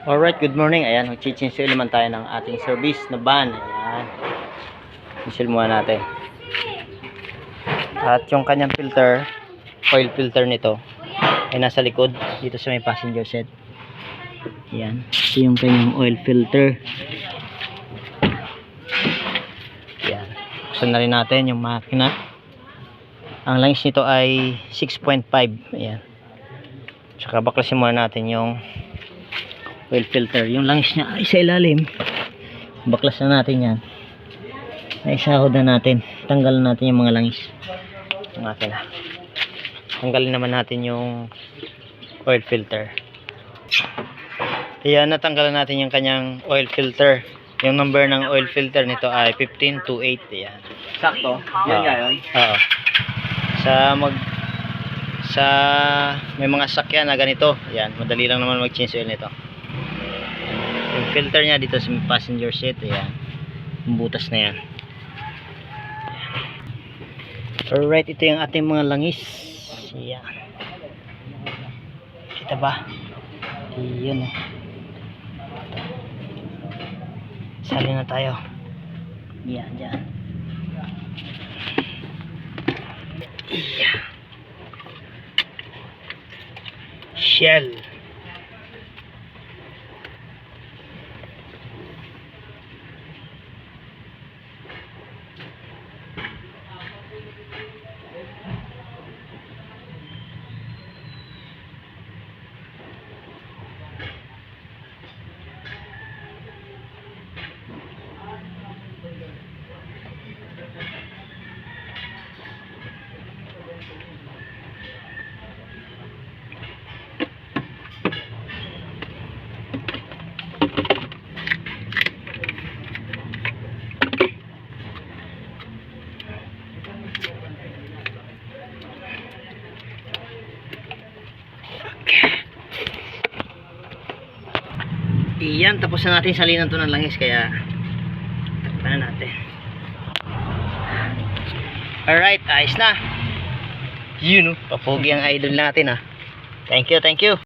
Alright, good morning. Ayan, mag-change naman tayo ng ating service na van. Ayan. Isil muna natin. At yung kanyang filter, oil filter nito, ay nasa likod, dito sa may passenger set. Ayan. Ito yung kanyang oil filter. Ayan. Buksan na rin natin yung makina. Ang langis nito ay 6.5. Ayan. Tsaka baklasin muna natin yung oil filter. Yung langis niya ay sa ilalim. Baklas na natin yan. Naisahod na natin. Tanggalin natin yung mga langis ng makina. Tanggalin naman natin yung oil filter. Ayan, natanggalan natin yung kanyang oil filter. Yung number ng oil filter nito ay 1528. Ayan. Sakto? Yan nga yun? Oo. Sa may mga sakyan na ganito. Ayan, madali lang naman mag-change oil nito. Yung filter niya dito sa passenger seat. Ayan. Yung butas na yan. Alright, ito yung ating mga langis. Ayan. Kita ba? Iyon o. Sali na tayo. Yan, dyan. Ayan. Shell. Iyan, tapos na natin salinan to ng langis, kaya takpan na natin. Alright, ayos na. Yun o, papogi ang idol natin ah. Thank you, thank you.